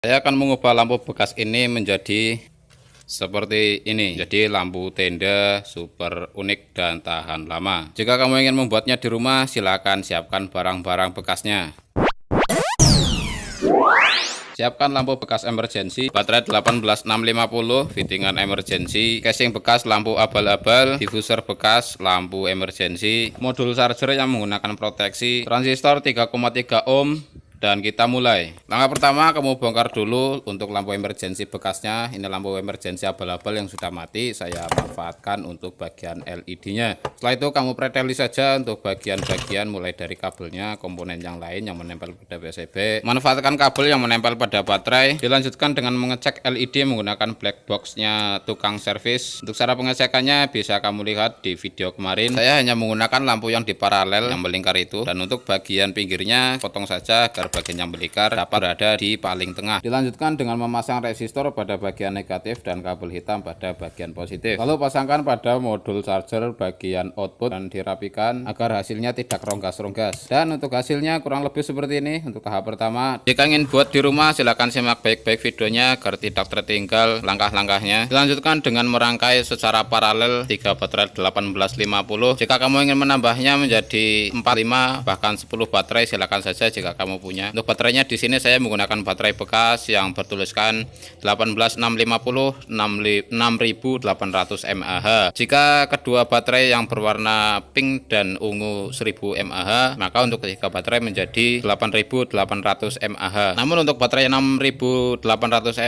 Saya akan mengubah lampu bekas ini menjadi seperti ini. Jadi lampu tenda super unik dan tahan lama. Jika kamu ingin membuatnya di rumah, silakan siapkan barang-barang bekasnya. Siapkan lampu bekas emergency, baterai 18650, fittingan emergency, casing bekas lampu abal-abal, diffuser bekas lampu emergency, modul charger yang menggunakan proteksi, transistor 3,3 ohm. Dan kita mulai. Langkah pertama, kamu bongkar dulu untuk lampu emergency bekasnya. Ini lampu emergency abal-abal yang sudah mati, saya manfaatkan untuk bagian LED-nya. Setelah itu kamu preteli saja untuk bagian-bagian mulai dari kabelnya, komponen yang lain yang menempel pada PCB. Manfaatkan kabel yang menempel pada baterai. Dilanjutkan dengan mengecek LED menggunakan black box-nya tukang servis. Untuk cara pengecekannya bisa kamu lihat di video kemarin. Saya hanya menggunakan lampu yang di paralel yang melingkar itu, dan untuk bagian pinggirnya potong saja agar bagian yang melingkar dapat berada di paling tengah. Dilanjutkan dengan memasang resistor pada bagian negatif dan kabel hitam pada bagian positif. Lalu pasangkan pada modul charger bagian output dan dirapikan agar hasilnya tidak ronggas-ronggas. Dan untuk hasilnya kurang lebih seperti ini untuk tahap pertama. Jika ingin buat di rumah, silahkan simak baik-baik videonya agar tidak tertinggal langkah-langkahnya. Dilanjutkan dengan merangkai secara paralel 3 baterai 1850. Jika kamu ingin menambahnya menjadi 45 bahkan 10 baterai, silakan saja jika kamu punya. Untuk baterainya di sini saya menggunakan baterai bekas yang bertuliskan 18650 6800 mAh. Jika kedua baterai yang berwarna pink dan ungu 1000 mAh, maka untuk ketiga baterai menjadi 8800 mAh. Namun untuk baterai 6800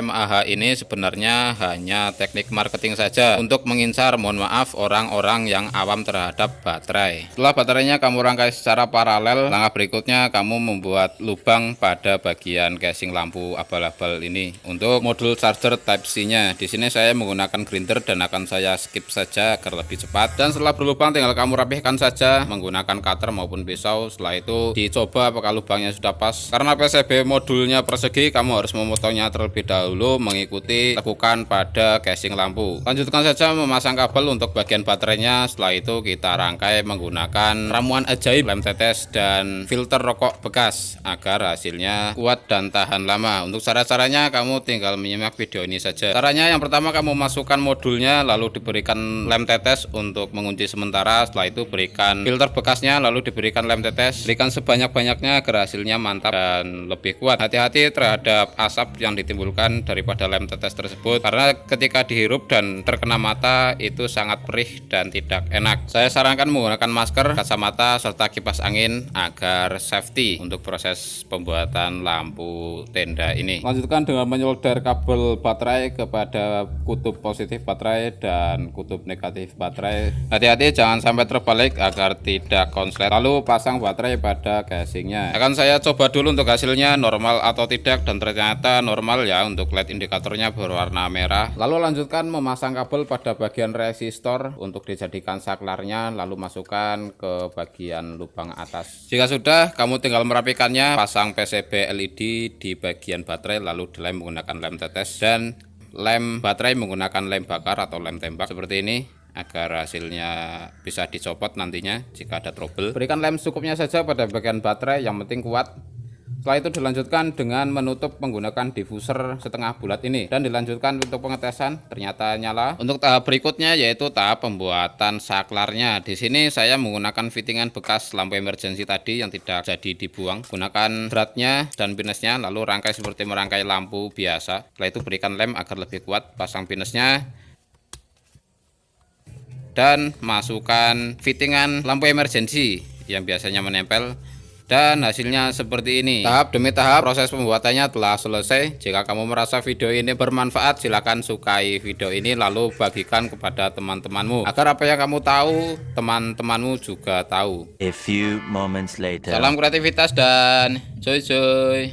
mAh ini sebenarnya hanya teknik marketing saja untuk mengincar, mohon maaf, orang-orang yang awam terhadap baterai. Setelah baterainya kamu rangkai secara paralel, langkah berikutnya kamu membuat lubang pada bagian casing lampu abal-abal ini. Untuk modul charger Type C-nya, di sini saya menggunakan grinder dan akan saya skip saja agar lebih cepat. Dan setelah berlubang tinggal kamu rapihkan saja menggunakan cutter maupun pisau. Setelah itu dicoba apakah lubangnya sudah pas. Karena PCB modulnya persegi, kamu harus memotongnya terlebih dahulu mengikuti tekukan pada casing lampu. Lanjutkan saja memasang kabel untuk bagian baterainya. Setelah itu kita rangkai menggunakan ramuan ajaib, lem tetes, dan filter rokok bekas agar hasilnya kuat dan tahan lama. Untuk cara-caranya kamu tinggal menyimak video ini saja. Caranya yang pertama, kamu masukkan modulnya lalu diberikan lem tetes untuk mengunci sementara. Setelah itu berikan filter bekasnya lalu diberikan lem tetes. Berikan sebanyak-banyaknya agar hasilnya mantap dan lebih kuat. Hati-hati terhadap asap yang ditimbulkan daripada lem tetes tersebut, karena ketika dihirup dan terkena mata itu sangat perih dan tidak enak. Saya sarankan menggunakan masker, kacamata, serta kipas angin agar safety untuk proses pembuatan lampu tenda ini. Lanjutkan dengan menyolder kabel baterai kepada kutub positif baterai dan kutub negatif baterai. Hati-hati jangan sampai terbalik agar tidak konslet. Lalu pasang baterai pada casingnya. Akan saya coba dulu untuk hasilnya normal atau tidak, dan ternyata normal ya untuk LED indikatornya berwarna merah. Lalu lanjutkan memasang kabel pada bagian resistor untuk dijadikan saklarnya, lalu masukkan ke bagian lubang atas. Jika sudah, kamu tinggal merapikannya, pasang PCB LED di bagian baterai lalu dilem menggunakan lem tetes, dan lem baterai menggunakan lem bakar atau lem tembak seperti ini agar hasilnya bisa dicopot nantinya jika ada trouble. Berikan lem secukupnya saja pada bagian baterai, yang penting kuat. Setelah itu dilanjutkan dengan menutup menggunakan diffuser setengah bulat ini, dan dilanjutkan untuk pengetesan. Ternyata nyala. Untuk tahap berikutnya yaitu tahap pembuatan saklarnya. Di sini saya menggunakan fittingan bekas lampu emergency tadi yang tidak jadi dibuang. Gunakan beratnya dan pinusnya, lalu rangkai seperti merangkai lampu biasa. Setelah itu berikan lem agar lebih kuat, pasang pinusnya, dan masukkan fittingan lampu emergency yang biasanya menempel. Dan hasilnya seperti ini. Tahap demi tahap proses pembuatannya telah selesai. Jika kamu merasa video ini bermanfaat, silakan sukai video ini lalu bagikan kepada teman-temanmu agar apa yang kamu tahu teman-temanmu juga tahu. A few moments later. Salam kreativitas dan joy joy.